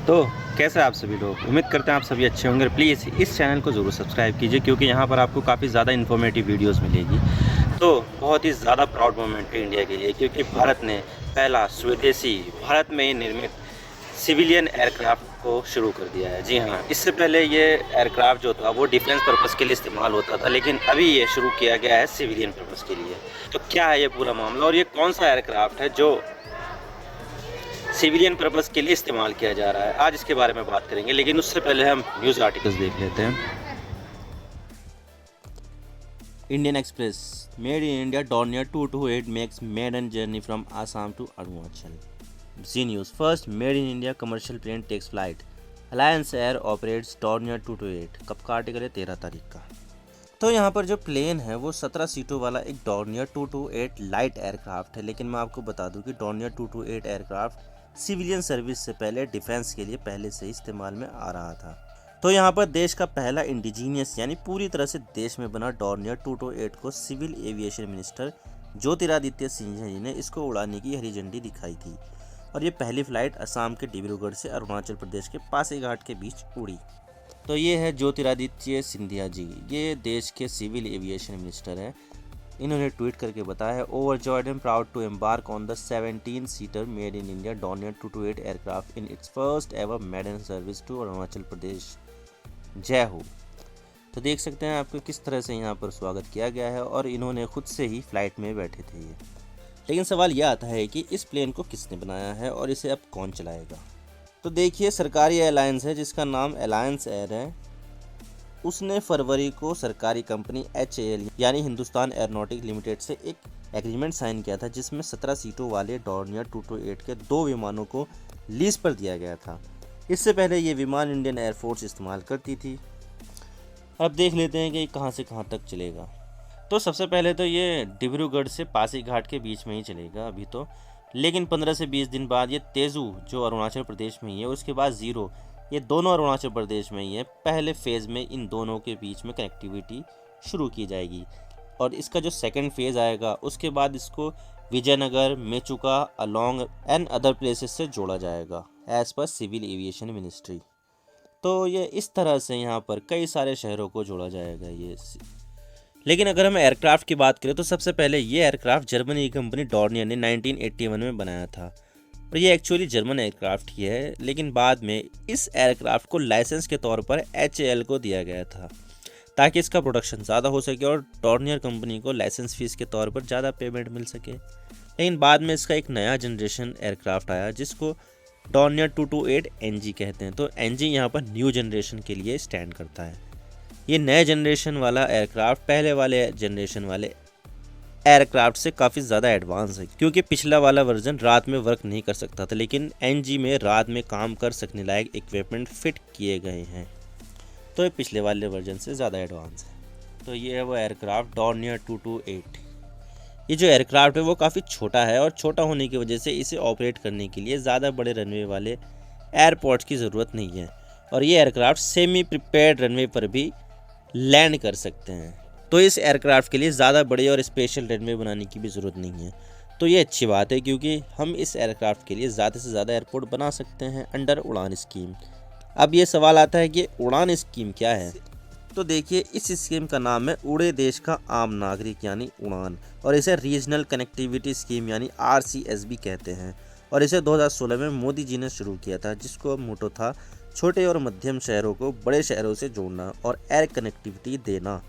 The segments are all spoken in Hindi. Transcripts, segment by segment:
तो कैसे हैं आप सभी लोग। उम्मीद करते हैं आप सभी अच्छे होंगे। प्लीज़ इस चैनल को ज़रूर सब्सक्राइब कीजिए क्योंकि यहाँ पर आपको काफ़ी ज़्यादा इन्फॉर्मेटिव वीडियोस मिलेगी। तो बहुत ही ज़्यादा प्राउड मोमेंट है इंडिया के लिए क्योंकि भारत ने पहला स्वदेशी भारत में ही निर्मित सिविलियन एयरक्राफ्ट को शुरू कर दिया है। जी हाँ, इससे पहले ये एयरक्राफ्ट जो था वो डिफेंस पर्पज़ के लिए इस्तेमाल होता था, लेकिन अभी ये शुरू किया गया है सिविलियन पर्पज़ के लिए। तो क्या है ये पूरा मामला और ये कौन सा एयरक्राफ्ट है जो सिविलियन पर्पज़ के लिए इस्तेमाल किया जा रहा है, आज इसके बारे में बात करेंगे। लेकिन उससे पहले हम न्यूज़ आर्टिकल्स देख लेते हैं। Indian Express made in India Dornier 228 makes maiden journey from Assam to Arunachal. Zee News first made in India commercial plane takes flight. Alliance Air operates Dornier 228। कब का आर्टिकल है? 13 तारीख का। तो यहाँ पर जो प्लेन है वो 17 सीटों वाला एक डॉर्नियर 228 लाइट एयरक्राफ्ट है। लेकिन मैं आपको बता दूं कि डॉर्नियर 228 एयरक्राफ्ट सिविलियन सर्विस से पहले डिफेंस के लिए पहले से ही इस्तेमाल में आ रहा था। तो यहाँ पर देश का पहला इंडिजीनियस यानी पूरी तरह से देश में बना डॉर्नियर 228 को civil aviation minister Jyotiraditya Scindia ji ने इसको उड़ाने की हरी झंडी दिखाई थी और ये पहली फ्लाइट असम के डिब्रूगढ़ से अरुणाचल प्रदेश के पासीघाट के बीच उड़ी। तो ये है ज्योतिरादित्य सिंधिया जी, ये देश के सिविल एविएशन मिनिस्टर हैं। इन्होंने ट्वीट करके बताया है, overjoyed and proud to embark on the 17 seater made in India Dornier 228 aircraft in its first ever maiden service to Arunachal Pradesh. जय हो। तो देख सकते हैं आपको किस तरह से यहाँ पर स्वागत किया गया है और इन्होंने खुद से ही फ्लाइट में बैठे थे ये। लेकिन सवाल यह आता है कि इस प्लेन को किसने बनाया है और इसे अब कौन चलाएगा। तो देखिए, सरकारी एयरलाइंस है जिसका नाम अलायंस एयर है, उसने फरवरी को सरकारी कंपनी HAL यानी हिंदुस्तान एयरोनॉटिक लिमिटेड से एक एग्रीमेंट साइन किया था जिसमें 17 सीटों वाले डॉर्नियर 228 के 2 विमानों को लीज पर दिया गया था। इससे पहले ये विमान इंडियन एयरफोर्स इस्तेमाल करती थी। अब देख लेते हैं कि कहां से कहां तक चलेगा। तो सबसे पहले तो ये डिब्रूगढ़ से पासीघाट के बीच में ही चलेगा अभी तो, लेकिन 15 से 20 दिन बाद ये तेजू जो अरुणाचल प्रदेश में ही है, उसके बाद ज़ीरो, ये दोनों अरुणाचल प्रदेश में ही है। पहले फेज़ में इन दोनों के बीच में कनेक्टिविटी शुरू की जाएगी और इसका जो सेकंड फेज़ आएगा उसके बाद इसको Vijaynagar, Mechuka Along and other places से जोड़ा जाएगा as per civil aviation ministry. तो ये इस तरह से यहाँ पर कई सारे शहरों को जोड़ा जाएगा ये। लेकिन अगर हम एयरक्राफ्ट की बात करें तो सबसे पहले ये एयरक्राफ्ट जर्मनी की कंपनी डॉर्नियर ने 1981 में बनाया था और ये एक्चुअली जर्मन एयरक्राफ्ट ही है। लेकिन बाद में इस एयरक्राफ्ट को लाइसेंस के तौर पर HAL को दिया गया था ताकि इसका प्रोडक्शन ज़्यादा हो सके और डॉर्नियर कंपनी को लाइसेंस फीस के तौर पर ज़्यादा पेमेंट मिल सके। लेकिन बाद में इसका एक नया जनरेशन एयरक्राफ्ट आया जिसको डॉर्नियर 228 NG कहते हैं। तो NG यहाँ पर न्यू जनरेशन के लिए स्टैंड करता है। ये नए जनरेशन वाला एयरक्राफ्ट पहले वाले जनरेशन वाले एयरक्राफ्ट से काफ़ी ज़्यादा एडवांस है क्योंकि पिछला वाला वर्जन रात में वर्क नहीं कर सकता था, लेकिन NG में रात में काम कर सकने लायक इक्विपमेंट फिट किए गए हैं। तो ये पिछले वाले वर्जन से ज़्यादा एडवांस है। तो ये है वो एयरक्राफ्ट डॉर्नियर 228। ये जो एयरक्राफ्ट है वो काफ़ी छोटा है और छोटा होने की वजह से इसे ऑपरेट करने के लिए ज़्यादा बड़े रनवे वाले एयरपोर्ट्स की ज़रूरत नहीं है और ये एयरक्राफ्ट सेमी प्रिपेयर्ड रनवे पर भी लैंड कर सकते हैं। तो इस एयरक्राफ्ट के लिए ज़्यादा बड़े और स्पेशल रनवे बनाने की भी ज़रूरत नहीं है। तो ये अच्छी बात है क्योंकि हम इस एयरक्राफ्ट के लिए ज़्यादा से ज़्यादा एयरपोर्ट बना सकते हैं अंडर उड़ान स्कीम। अब ये सवाल आता है कि उड़ान स्कीम क्या है। तो देखिए, इस स्कीम का नाम है उड़े देश का आम नागरिक यानी उड़ान, और इसे रीजनल कनेक्टिविटी स्कीम यानी RCSB कहते हैं और इसे 2016 में मोदी जी ने शुरू किया था जिसको मोटो था छोटे और मध्यम शहरों को बड़े शहरों से जोड़ना और एयर कनेक्टिविटी देना।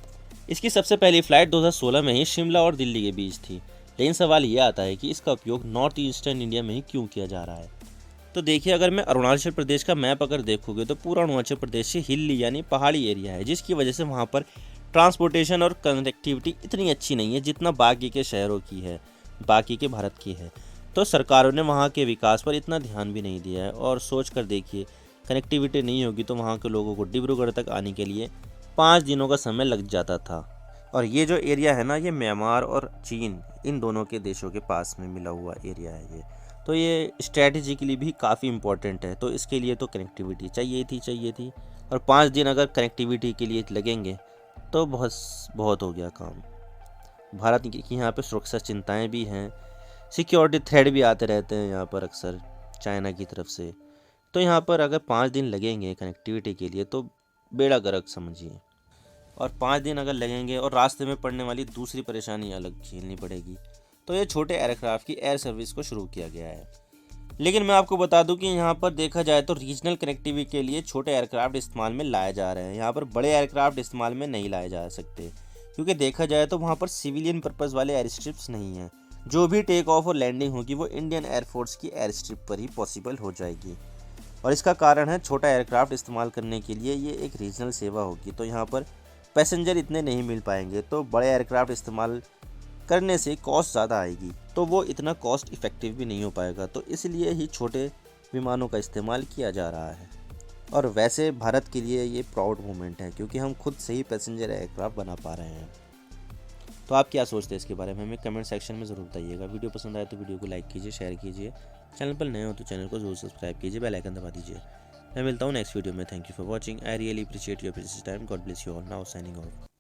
इसकी सबसे पहली फ़्लाइट 2016 में ही शिमला और दिल्ली के बीच थी। लेकिन सवाल ये आता है कि इसका उपयोग नॉर्थ ईस्टर्न इंडिया में ही क्यों किया जा रहा है। तो देखिए, अगर मैं अरुणाचल प्रदेश का मैप अगर देखोगे तो पूरा अरुणाचल प्रदेश हिल्ली यानी पहाड़ी एरिया है जिसकी वजह से वहाँ पर ट्रांसपोर्टेशन और कनेक्टिविटी इतनी अच्छी नहीं है जितना बाकी के शहरों की है, बाकी के भारत की है। तो सरकारों ने वहाँ के विकास पर इतना ध्यान भी नहीं दिया है और सोच कर देखिए, कनेक्टिविटी नहीं होगी तो वहाँ के लोगों को डिब्रूगढ़ तक आने के लिए 5 दिनों का समय लग जाता था। और ये जो एरिया है ना, ये म्यांमार और चीन इन दोनों के देशों के पास में मिला हुआ एरिया है ये। तो ये स्ट्रैटेजिकली भी काफ़ी इम्पोर्टेंट है। तो इसके लिए तो कनेक्टिविटी चाहिए थी और 5 दिन अगर कनेक्टिविटी के लिए लगेंगे तो बहुत हो गया काम। भारत की यहाँ पे सुरक्षा चिंताएं भी हैं, सिक्योरिटी थ्रेट भी आते रहते हैं यहाँ पर अक्सर चाइना की तरफ से। तो यहाँ पर अगर 5 दिन लगेंगे कनेक्टिविटी के लिए तो बेड़ा गर्क समझिए। और 5 दिन अगर लगेंगे और रास्ते में पड़ने वाली दूसरी परेशानी अलग झेलनी पड़ेगी। तो ये छोटे एयरक्राफ्ट की एयर सर्विस को शुरू किया गया है। लेकिन मैं आपको बता दूं कि यहाँ पर देखा जाए तो रीजनल कनेक्टिविटी के लिए छोटे एयरक्राफ्ट इस्तेमाल में लाए जा रहे हैं। यहाँ पर बड़े एयरक्राफ्ट इस्तेमाल में नहीं लाए जा सकते, क्योंकि देखा जाए तो वहाँ पर सिविलियन पर्पज़ वाले एयर स्ट्रिप्स नहीं हैं। जो भी टेक ऑफ और लैंडिंग होगी वो इंडियन एयरफोर्स की एयर स्ट्रिप पर ही पॉसिबल हो जाएगी। और इसका कारण है छोटा एयरक्राफ्ट इस्तेमाल करने के लिए ये एक रीजनल सेवा होगी, तो यहाँ पर पैसेंजर इतने नहीं मिल पाएंगे। तो बड़े एयरक्राफ्ट इस्तेमाल करने से कॉस्ट ज़्यादा आएगी, तो वो इतना कॉस्ट इफ़ेक्टिव भी नहीं हो पाएगा। तो इसलिए ही छोटे विमानों का इस्तेमाल किया जा रहा है। और वैसे भारत के लिए ये प्राउड मोमेंट है, क्योंकि हम खुद से ही पैसेंजर एयरक्राफ्ट बना पा रहे हैं। तो आप क्या सोचते हैं इसके बारे में हमें कमेंट सेक्शन में ज़रूर बताइएगा। वीडियो पसंद आए तो वीडियो को लाइक कीजिए, शेयर कीजिए। चैनल पर नए हो तो चैनल को जरूर सब्सक्राइब कीजिए, बेल आइकन दबा दीजिए। मैं मिलता हूँ नेक्स्ट वीडियो में। Thank you for watching. I really appreciate your precious time. God bless you all. Now signing off.